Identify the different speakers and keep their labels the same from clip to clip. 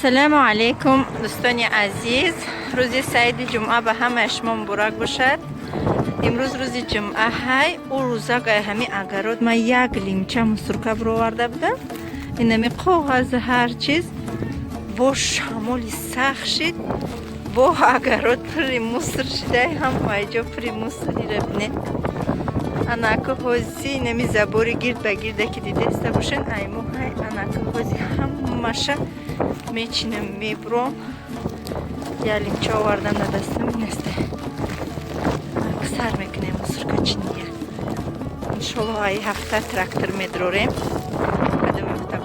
Speaker 1: ассалому алейкум дӯстони азиз. Рӯзи сайди ҷумъа ба ҳамаи шумо муборак бошад. имрӯз рӯзи ҷумъа ҳай ӯ рӯзагай ҳами агарод ман як лимча мусурка бироварда будам. инами коғази ҳар чиз бо шамоли сахт шид, бо агарод пури мусор шидай, ҳамаи ҷо пури мусорира бинед. анаку ҳози инами забори гирд ба гирда ки дидаста бошен айму ҳай анаку ҳози ҳамаша мечинам мебуром. я лимча овардам на дастам неста сар мекунем мусорка чиния. иншоллоҳ ай ҳафта трактор медрорем. қадам ҳафта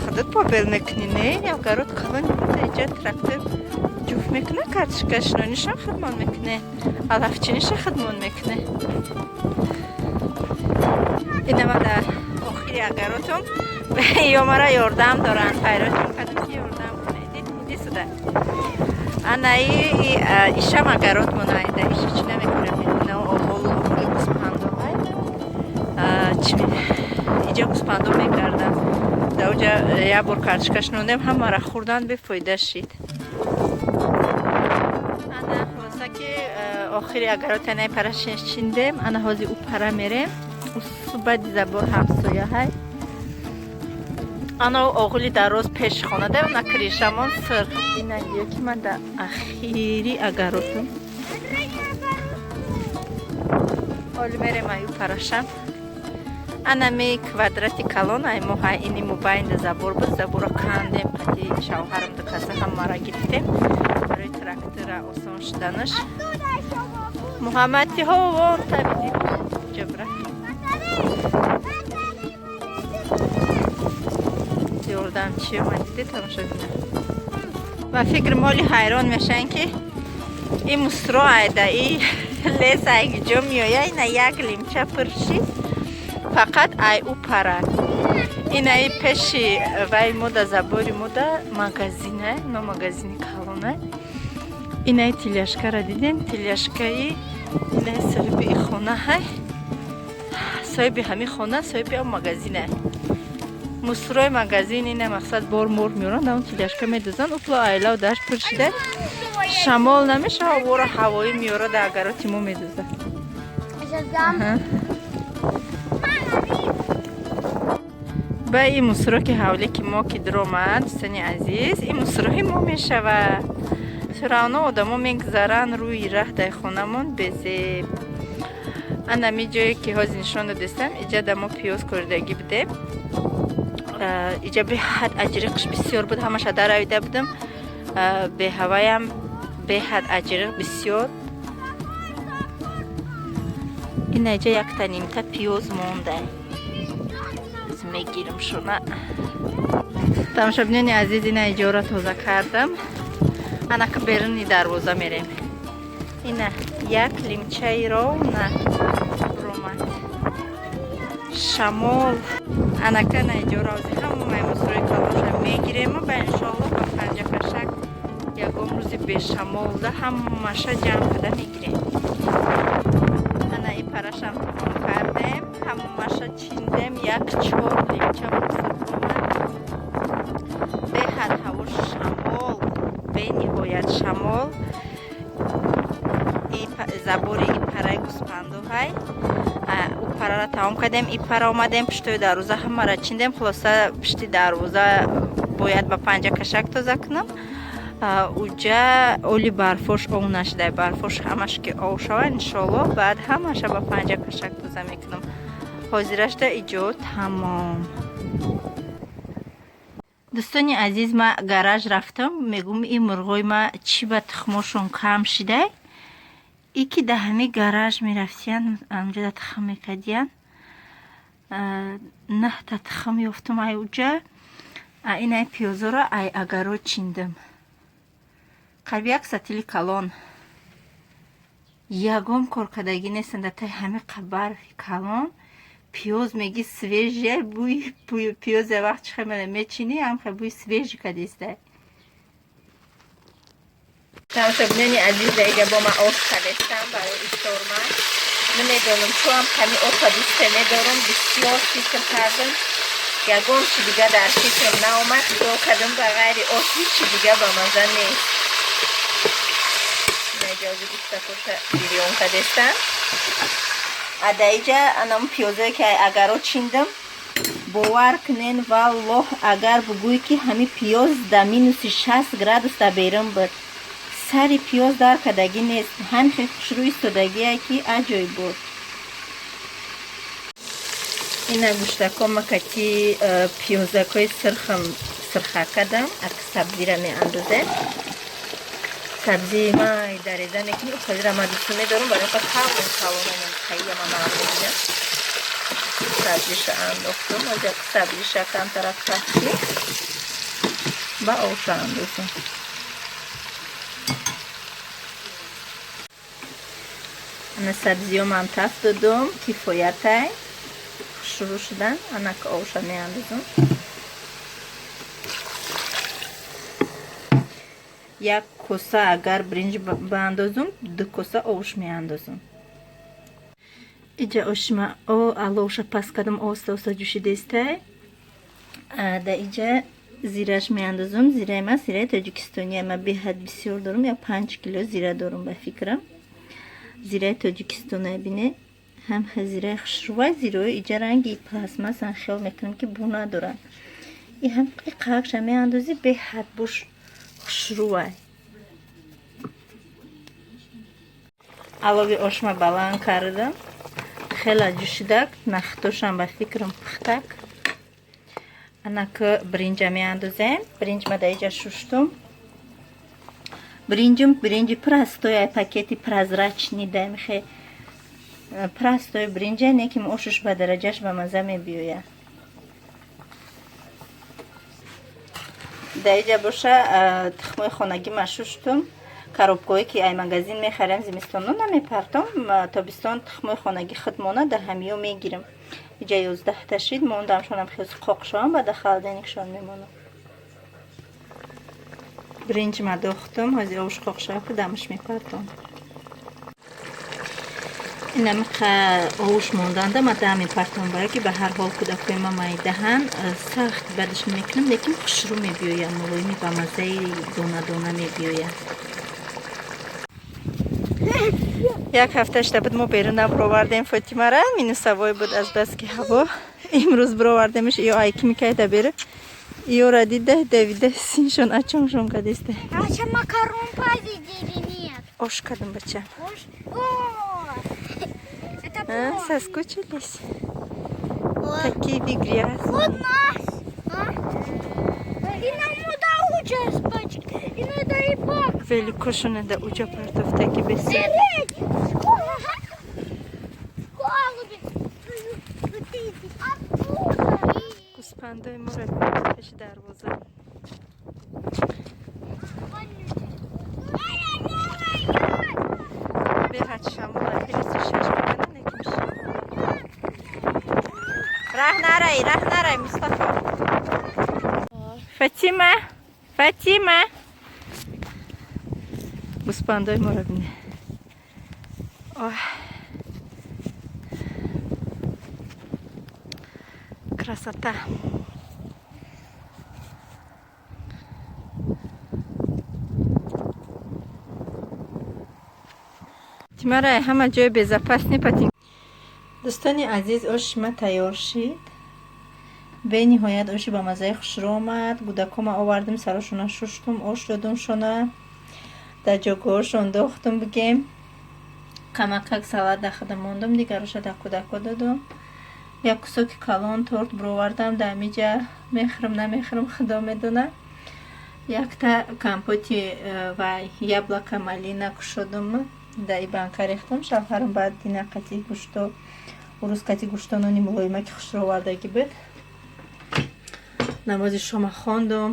Speaker 1: хадат побел мекуни не агарод калон иҷа трактор ҷуфт мекуна картишка шинонишам хидмон мекуне алафчиниша хидмон мекуне. инама дар охири агаротум ё мара ёрдам доранд пайротум кадам ки ёрдам кунед иди сюда. анаи ишам агарот монаида иша чи намекунам на оҳолу гуспандоҳай иҷа гуспандо мегардам даоҷа як бор картишка шинондем ҳамара хӯрдан бефоида шид. ана ҳоза ки охири агарот анай пара шиндем ана ҳози ӯ пара мерем баъди забор ҳамсояҳай ана оғули дароз пеш хона да на кришамон сир ина ёки ман да ахири агаротум оли мерем аю парашам ана ме квадрати калон ай мо ҳай ини мубайнда забор буд забора кандем қати шавҳарам да каса ҳамара гирифтем барои трактора осон шуданаш. муҳаммадти ҳо вон табиди ҷабра ёрдам чи омадиде тамошо бинам. ва фикр моли ҳайрон мешаванд ки ин мусро айда и лес айги ҷо меоя ина як лимча пурши фақат ай ӯ пара инаи пеши вай мода забори мода магазина но магазини калона инаи тиляшкара дидем тиляшкаи инаи соҳиби хона ҳай соҳиби ҳами хона соҳиби магазина мусрои магазин ина мақсад бор мор меоранд дар он тиляшка медозанд упло айлав даш пуршида шамол намеша обора ҳавоӣ меора дар агароти мо медоза. ба ин мусро ки ҳавле ки мо ки диромад дӯстони азиз ин мусрои мо мешавад фиравно одамо мегузаранд рӯи раҳ дар хонамон безеб. ана ми ҷое ки ҳозир нишон додистам иҷа да мо пиёз коридагӣ будем иҷа беҳад аҷриқш бисёр буд ҳамаша даравида будам беҳаваям беҳад аҷриқ бисёр. ина иҷа якта нимта пиёз монда мегирам шуна. тамошобинони азиз ина иҷора тоза кардам анака беруни дарвоза мерем. ина як лимчаи ровна буромад шамол анака на иҷора ози ҳамаи мусрои калонша мегирем ба иншоаллоҳ ба панҷакашак ягон рӯзи бешамолда ҳамаша ҷамъ када мегирем. ана и парашам тамом кардем ҳамаша чиндем як чор лимча мусор буромад беҳад ҳаво шамол бениҳоят шамол забори и параи гуспандоҳай ӯ парара тамом кардем и пара омадем пуштои дарвоза ҳамара чиндем хулоса пушти дарвоза бояд ба панҷакашак тоза кунам уҷа оли барфош ов нашидай барфош ҳамаш ки ов шавад иншоаллоҳ баъд ҳамаша ба панҷакашак тоза мекунам. ҳозирашда иҷо тамом. дӯстони азиз ма гараж рафтам мегум ин мурғои ма чӣ ба тухмошон кам шидай и ки да ҳами гараж мерафтиян амҷода тухм мекардиян наҳта тухм ёфтум ай уҷа инай пиёзора ай агарод чиндам қарби як сатили калон ягон коркардагӣ нестан дар таи ҳами барфи калон пиёз меги свежия бӯи пиёзе вақт чӣ хеле мечини ҳамхе бӯи свежи кадистай. тамошобинони азиз иҷа бо ман ош кадестам барои ифторма намедонам чӯам ками оша дусте медорам бисёр фикр кардам ягон чи дига дар фикрам наомад нигоҳ кардам ба ғайри ош ҳичи дига ба маза нест. иҷози гуштакоша бирён кардестан адаиҷа анам пиёзое ки агаро чиндам бовар кунен валлоҳ агар бугӯӣ ки ҳами пиёз да минуси 60 градус да берун буд сари пиёз дар кардагӣ нест ҳамихе хушрӯ истодагие ки аҷоиб буд. ина гӯштако макати пиёзакои сирхам сирха кардам ак сабзира меандозем. сабзи ма дареза мекунем хазира ма дӯсту медорам барои ка калон калонам кайяма маъмулия сабзиша андохтам аҷа сабзиша камтарак тафти ба оша андозам. ана сабзиёмам таф додам кифоятай шурӯъ шудан ана ка оша меандозам. як коса агар бринҷ баандозам 2 коса ош меандозам. иҷа ошима алоша пас кардам оста оста ҷӯшидестай да иҷа зираш меандозам. зираи ма зираи тоҷикистония ма беҳад бисёр дорам я 5 кило зира дорам ба фикрам. зираи тоҷикистония бине ҳамха зираи хушрӯва зирои иҷа ранги пластмассан хиёл мекунам ки бу надорад и ҳам қақша меандози беҳад буш хушрӯвай. алови ошма баланд кардам хела ҷӯшидак нахтошам ба фикрам пухтак. анака бринҷа меандозем. бринҷ ма да иҷа шуштум. бринҷи простой пакети прозрачни да михе простой бринҷа неким ошуш ба дараҷаш ба маза мебиёяд. да иҷа боша тухмои хонагӣ ма шуштум. коробкое ки ай магазин мехарем зимистоно намепартом тобистон тухмои хонагӣ худ монад да ҳамиё мегирам. иҷа 11 та шид мондамшонам хелси қоқшоам бада халденикшон мемонам. бринҷ ма дохтам ҳозир овуш қоқшоаку дамаш мепартом. инамиқа овуш монданда ма да мепартом бара ки ба ҳар ҳол кӯдакои ма майдаҳан сахт бадаш мекунам лекин хушрӯ мебиёяд мулоими ба маззаи дона дона мебиёяд. як ҳафта шуда буд мо берун набуровардем фотимара минусавой буд азбаски ҳаво. имрӯз буровардемш ё айки микайда бера ёра дида давида синшон ачоншон кадеста.
Speaker 2: Ача макарон повидели нет.
Speaker 1: Ош кадам бача.
Speaker 2: Ош? О! Это помню.
Speaker 1: Соскучились?
Speaker 2: Вот.
Speaker 1: Такие вы грязные.
Speaker 2: Вот нас. А? И нам надо учить спать. И надо и пак.
Speaker 1: Великошу надо уча партов таки беседы.
Speaker 2: Голуби. Оттуда.
Speaker 1: Куспандой море пеш дарвоза. Бехат шамула филиси шаш букана некимш. Рах нарай Мустафа. Фатима. Куспандой море бине. Ой. Красота. тимарай ҳама ҷои безопасни патин. дӯстони азиз оши ма тайёр шид. бениҳоят оши ба маззаи хушрӯ омад. гӯдакома овардим сарошона шуштум ош додумшона дар ҷогоҳошон дохтум бигем камакак салата хада мондум дигароша да кӯдако додум. як кусоки калон торт буровардам дамиҷа мехӯрам намехӯрам худо медонад. якта компоти вай яблока малина кушодум да ибанка рехтам. шавҳарам баъд ина қати гӯшто урӯз қати гӯштонони мулоима ки хушрӯ овардагӣ буд. намози шома хондум.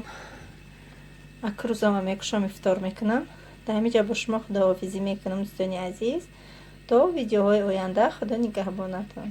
Speaker 1: ак рӯзама мекушам ифтор мекунам. да ҳамиҷа бо шумо худоҳофизӣ мекунам дӯстони азиз. то видеоҳои оянда худо нигаҳбонатон.